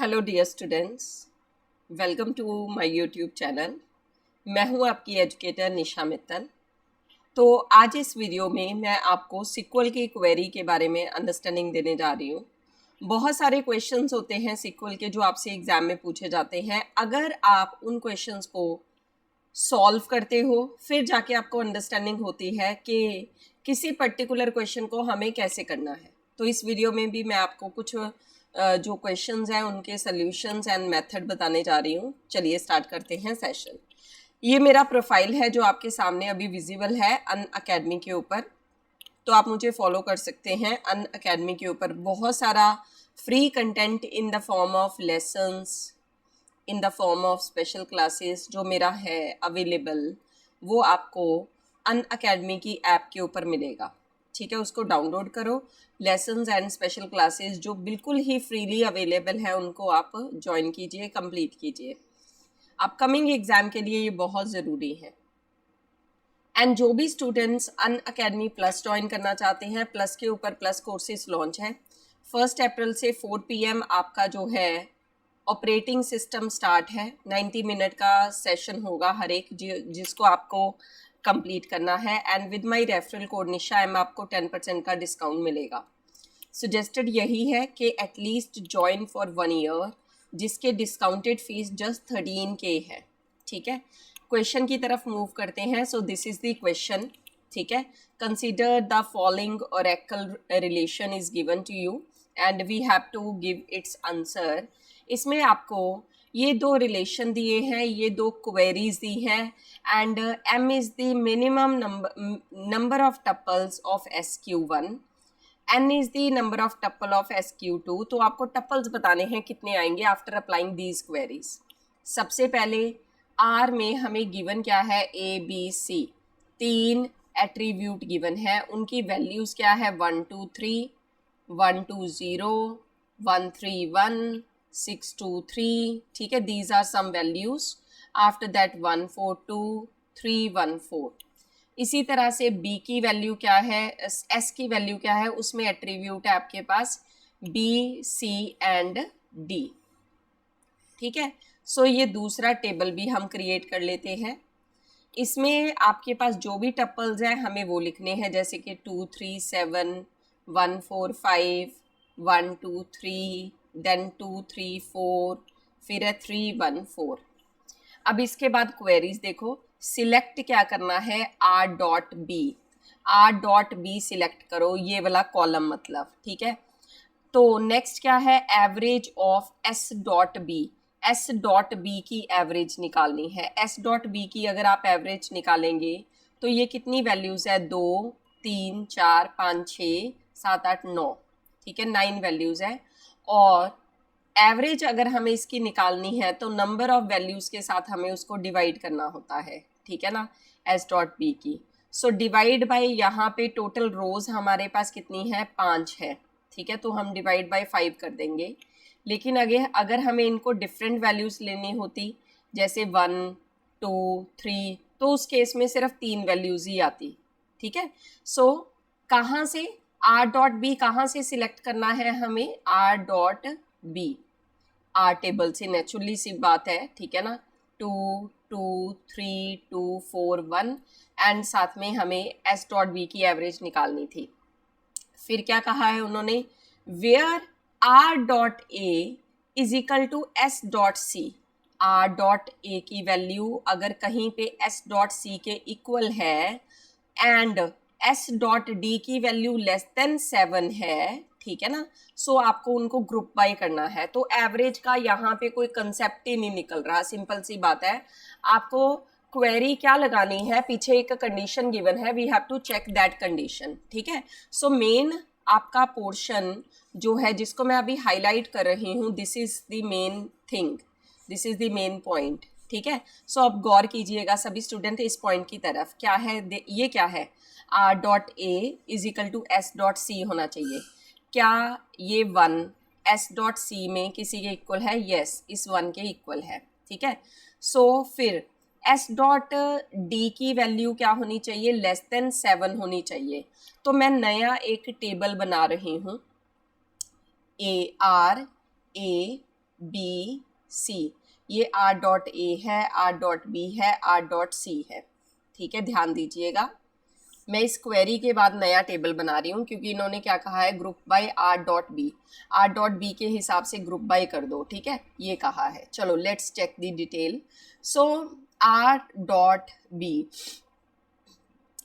Hello dear students, welcome to my YouTube channel. मैं हूं आपकी एजुकेटर निशा मित्तल। तो आज इस वीडियो में मैं आपको सिक्वल की क्वेरी के बारे में अंडरस्टैंडिंग देने जा रही हूं। बहुत सारे क्वेश्चंस होते हैं सिक्वल के जो आपसे एग्जाम में पूछे जाते हैं। अगर आप उन क्वेश्चंस को सॉल्व करते हो फिर जाके आपको अंडरस्टैंडिंग होती है कि किसी पर्टिकुलर क्वेश्चन को हमें कैसे करना है। तो इस वीडियो में भी मैं आपको कुछ जो क्वेश्चंस हैं उनके सॉल्यूशंस एंड मेथड बताने जा रही हूँ। चलिए स्टार्ट करते हैं सेशन। ये मेरा प्रोफाइल है जो आपके सामने अभी विजिबल है अनअकैडमी के ऊपर। तो आप मुझे फॉलो कर सकते हैं। अनअकैडमी के ऊपर बहुत सारा free content in the form of lessons, in the form of special classes जो मेरा है अवेलेबल, वो आपको अनअकैडमी की ऐप के ऊपर मिलेगा। ठीक है, उसको डाउनलोड करो। लेसन्स एंड स्पेशल क्लासेस जो बिल्कुल ही फ्रीली अवेलेबल है उनको आप ज्वाइन कीजिए, कंप्लीट कीजिए। अपकमिंग एग्जाम के लिए ये बहुत ज़रूरी है। एंड जो भी स्टूडेंट्स अनअकैडमी प्लस ज्वाइन करना चाहते हैं, प्लस के ऊपर प्लस कोर्सेज लॉन्च है। 1 अप्रैल से 4 PM आपका जो है ऑपरेटिंग सिस्टम स्टार्ट है। 90 मिनट का सेशन होगा हर एक, जिसको आपको कंप्लीट करना है। And with my referral code Nisha M आपको 10% का डिस्काउंट मिलेगा। सजेस्टेड यही है कि एटलीस्ट ज्वाइन फॉर 1 ईयर, जिसके डिस्काउंटेड फीस जस्ट 13K है। ठीक है, क्वेश्चन की तरफ मूव करते हैं। So this is the question. ठीक है, consider the following oracle relation is given to you and we have to give its answer. इसमें आपको ये दो रिलेशन दिए हैं, ये दो क्वेरीज दी हैं। And m is the minimum number of tuples of SQ1, n is the number of tuple of SQ2। तो आपको टपल्स बताने हैं कितने आएंगे आफ्टर अप्लाइंग दीज क्वेरीज। सबसे पहले R में हमें गिवन क्या है, ABC, 3 एट्रीब्यूट गिवन है। उनकी वैल्यूज क्या है, 1 2 3, 1 2 0, 1 3 1, 6 2 3। ठीक है, these are some values. After that 1 4 2, 3 1 4। इसी तरह से B की वैल्यू क्या है, S की वैल्यू क्या है, उसमें एट्रीब्यूट है आपके पास B C एंड D। ठीक है, सो ये दूसरा टेबल भी हम क्रिएट कर लेते हैं। इसमें आपके पास जो भी टपल्स हैं हमें वो लिखने हैं, जैसे कि 2 3 7, 1 4 5, 1 2 3, देन 2 3 4, फिर है 3 1 4। अब इसके बाद क्वेरीज देखो। सिलेक्ट क्या करना है, R.B। R.B सिलेक्ट करो, ये वाला कॉलम मतलब। ठीक है, तो नेक्स्ट क्या है, एवरेज ऑफ S.B। S.B की एवरेज निकालनी है। S.B की अगर आप एवरेज निकालेंगे तो ये कितनी वैल्यूज है, 2 3 4 5 6 7 8 9। ठीक है, 9 वैल्यूज है। और एवरेज अगर हमें इसकी निकालनी है तो नंबर ऑफ वैल्यूज के साथ हमें उसको डिवाइड करना होता है। ठीक है ना, S.B की। सो डिवाइड बाय, यहाँ पे टोटल रोज हमारे पास कितनी है, 5 है। ठीक है, तो हम डिवाइड बाय 5 कर देंगे। लेकिन अगर हमें इनको डिफरेंट वैल्यूज लेनी होती, जैसे 1 2 3, तो उस केस में सिर्फ 3 वैल्यूज ही आती। ठीक है, सो कहाँ से R.B कहाँ से सिलेक्ट करना है हमें, R.B R टेबल से, नेचुरली सी बात है। ठीक है ना, 2 2 3 2 4 1 एंड साथ में हमें S.B की एवरेज निकालनी थी। फिर क्या कहा है उन्होंने, where R.A is equal to S.C। R.A की वैल्यू अगर कहीं पे S.C के इक्वल है एंड S.D की वैल्यू लेस देन 7 है, ठीक है ना, सो आपको उनको ग्रुप बाय करना है। तो एवरेज का यहाँ पे कोई कंसेप्ट ही नहीं निकल रहा, सिंपल सी बात है। आपको क्वेरी क्या लगानी है, पीछे एक कंडीशन गिवन है, we have to check that condition. ठीक है, सो मेन आपका पोर्शन जो है जिसको मैं अभी हाईलाइट कर रही हूँ, this is the main thing, this is the main point. ठीक है, सो अब गौर कीजिएगा सभी स्टूडेंट इस पॉइंट की तरफ। क्या है ये, क्या है, R.A is equal to S.C होना चाहिए। क्या ये 1 S.C में किसी के इक्वल है, यस, इस 1 के इक्वल है। ठीक है, सो फिर S.D की वैल्यू क्या होनी चाहिए, लेस देन 7 होनी चाहिए। तो मैं नया एक टेबल बना रही हूँ, AR A बी सी, ये आर डॉट ए है, आर डॉट बी है, आर डॉट सी है। ठीक है, ध्यान दीजिएगा। मैं इस क्वेरी के बाद नया टेबल बना रही हूँ क्योंकि इन्होंने क्या कहा है, group by R dot B, R dot B के हिसाब से ग्रुप बाय कर दो। ठीक है, ये कहा है। चलो let's check the detail. So R dot B,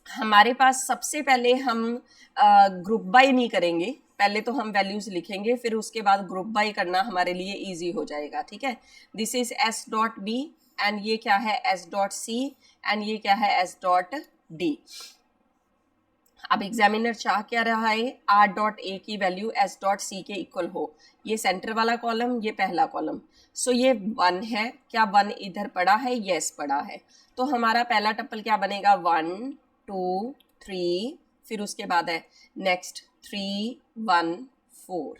हमारे पास सबसे पहले हम ग्रुप बाय नहीं करेंगे, पहले तो हम वैल्यूज लिखेंगे, फिर उसके बाद ग्रुप बाय करना हमारे लिए इजी हो जाएगा। ठीक है, this is S dot B and ये क्या है एस डॉट सी एंड ये क्या है एस डॉट डी। अब एग्जामिनर चाह क्या रहा है, आर डॉट ए की वैल्यू एस डॉट सी के इक्वल हो। ये सेंटर वाला कॉलम, ये पहला कॉलम। सो ये 1 है, क्या 1 इधर पड़ा है, यस पड़ा है। तो हमारा पहला टप्पल क्या बनेगा, 1 2 3, फिर उसके बाद है नेक्स्ट 3 1 4।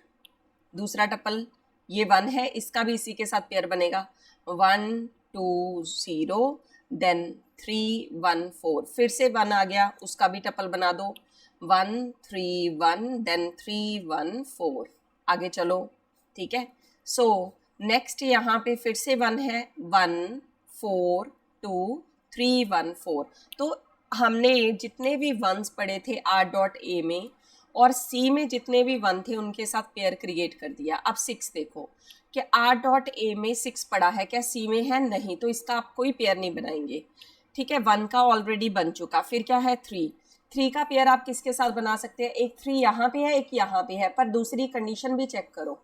दूसरा टप्पल ये 1 है, इसका भी इसी के साथ पेयर बनेगा, 1 2 0 देन 3 1 4, फिर से 1 आ गया, उसका भी टप्पल बना दो, 1 3 1 देन 3 1 4। आगे चलो। ठीक है, सो नेक्स्ट यहाँ पे फिर से 1 है, 1 4 2 3 1 4। तो हमने जितने भी 1s पढ़े थे आर डॉट ए में और सी में जितने भी 1 थे उनके साथ पेयर क्रिएट कर दिया। अब 6 देखो कि आर डॉट ए में 6 पड़ा है, क्या सी में है, नहीं, तो इसका आप कोई पेयर नहीं बनाएंगे। ठीक है, 1 का ऑलरेडी बन चुका। फिर क्या है 3 का पेयर आप किसके साथ बना सकते हैं, एक 3 यहाँ पे है, एक यहाँ पे है, पर दूसरी कंडीशन भी चेक करो,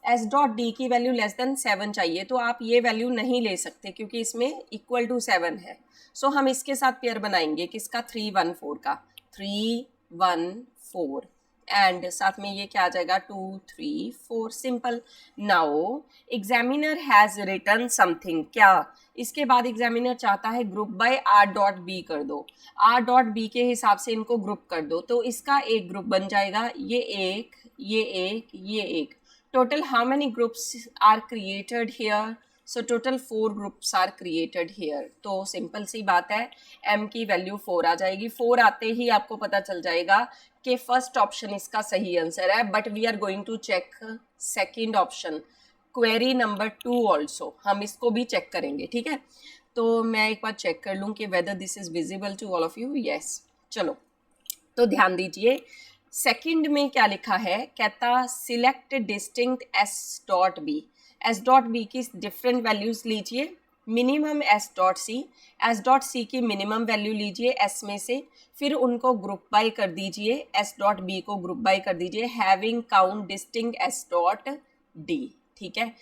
एस डॉट डी की वैल्यू लेस देन 7 चाहिए, तो आप ये वैल्यू नहीं ले सकते क्योंकि इसमें इक्वल टू 7 है। सो हम इसके साथ पेयर बनाएंगे, किसका, 3 1 4 का, 3 1 4 एंड साथ में ये क्या आ जाएगा 2 3 4। Simple. Now examiner has written something, क्या इसके बाद एग्जामिनर चाहता है group by R dot B कर दो, आर डॉट बी के हिसाब से इनको ग्रुप कर दो, तो इसका एक ग्रुप बन जाएगा, ये एक, ये एक, ये एक। Total how many groups are created here, so total 4 groups are created here. तो सिंपल सी बात है, m की वैल्यू 4 आ जाएगी। 4 आते ही आपको पता चल जाएगा कि फर्स्ट ऑप्शन इसका सही आंसर है, but we are going to check second option, query number 2 also, हम इसको भी चेक करेंगे। ठीक है, तो मैं एक बार चेक कर लूँ कि whether this is visible to all of you. Yes, चलो तो ध्यान दीजिए, सेकंड में क्या लिखा है, कहता select distinct S dot B, S dot B की डिफरेंट वैल्यूज लीजिए, मिनिमम एस डॉट सी की मिनिमम वैल्यू लीजिए एस में से, फिर उनको ग्रुप बाय कर दीजिए, एस डॉट बी को ग्रुप बाय कर दीजिए, having count distinct S dot D. ठीक है,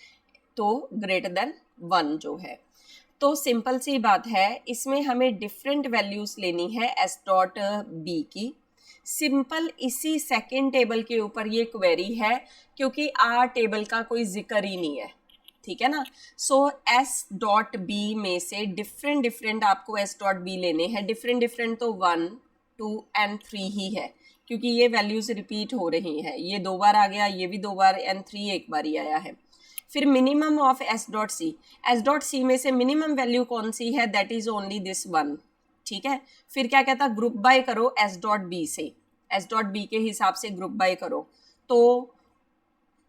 तो ग्रेटर देन 1 जो है। तो सिंपल सी बात है, इसमें हमें डिफरेंट वैल्यूज लेनी है एस डॉट बी की। सिंपल इसी सेकेंड टेबल के ऊपर ये क्वेरी है क्योंकि आर टेबल का कोई जिक्र ही नहीं है। ठीक है ना, सो एस डॉट बी में से डिफरेंट आपको एस डॉट बी लेने हैं। डिफरेंट तो 1 2 एंड 3 ही है क्योंकि ये वैल्यूज रिपीट हो रही हैं, ये 2 बार आ गया, ये भी 2 बार एंड 3 एक बार ही आया है। फिर minimum of S dot C में से मिनिमम वैल्यू कौन सी है, दैट इज ओनली दिस 1। ठीक है, फिर क्या कहता, ग्रुप बाय करो एस डॉट बी से, एस डॉट बी के हिसाब से ग्रुप बाय करो, तो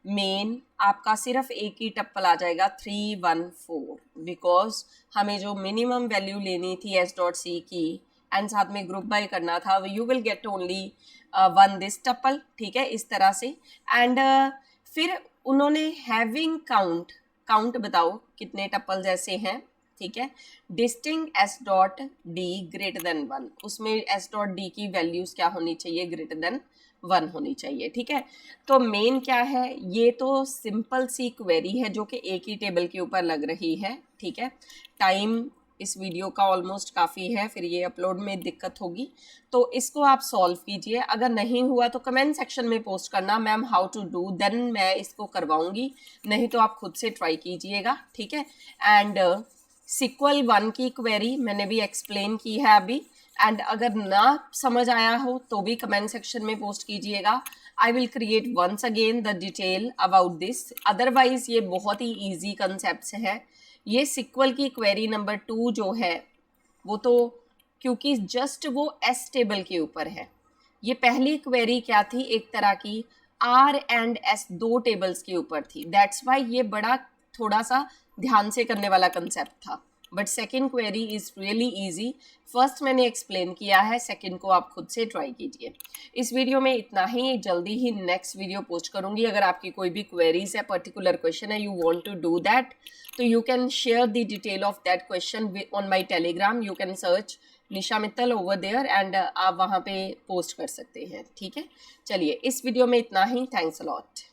मेन आपका सिर्फ एक ही टप्पल आ जाएगा 3 1 4, बिकॉज हमें जो मिनिमम वैल्यू लेनी थी एस डॉट सी की एंड साथ में ग्रुप बाय करना था, you will get only 1 this tuple. ठीक है, इस तरह से। एंड फिर उन्होंने हैविंग काउंट बताओ कितने टप्पल्स ऐसे हैं। ठीक है, distinct S dot D greater than 1, उसमें एस डॉट डी की वैल्यूज क्या होनी चाहिए, ग्रेटर देन 1 होनी चाहिए। ठीक है, तो मेन क्या है, ये तो सिंपल सी क्वेरी है जो कि एक ही टेबल के ऊपर लग रही है। ठीक है, टाइम इस वीडियो का ऑलमोस्ट काफ़ी है, फिर ये अपलोड में दिक्कत होगी, तो इसको आप सॉल्व कीजिए। अगर नहीं हुआ तो कमेंट सेक्शन में पोस्ट करना, ma'am how to do, then मैं इसको करवाऊंगी, नहीं तो आप खुद से ट्राई कीजिएगा। ठीक है, एंड सिक्वल 1 की क्वेरी मैंने भी एक्सप्लेन की है अभी, एंड अगर ना समझ आया हो तो भी कमेंट सेक्शन में पोस्ट कीजिएगा। I will create once again the detail about this, otherwise ये बहुत ही ईजी कंसेप्ट है। ये सिक्वल की क्वेरी नंबर 2 जो है वो तो क्योंकि जस्ट वो एस टेबल के ऊपर है, ये पहली क्वेरी क्या थी, एक तरह की आर एंड एस 2 टेबल्स के ऊपर थी, दैट्स वाई ये बड़ा थोड़ा सा ध्यान से करने वाला कंसेप्ट था, but second query is really easy. First मैंने एक्सप्लेन किया है, सेकेंड को आप खुद से ट्राई कीजिए। इस वीडियो में इतना ही, जल्दी ही नेक्स्ट वीडियो पोस्ट करूंगी। अगर आपकी कोई भी क्वेरीज है, पर्टिकुलर क्वेश्चन है, you want to do that, तो you can share the detail of that question on my Telegram. You can search Nisha Mittal over there and आप वहाँ पे पोस्ट कर सकते हैं। ठीक है, चलिए इस वीडियो में इतना ही। Thanks a lot.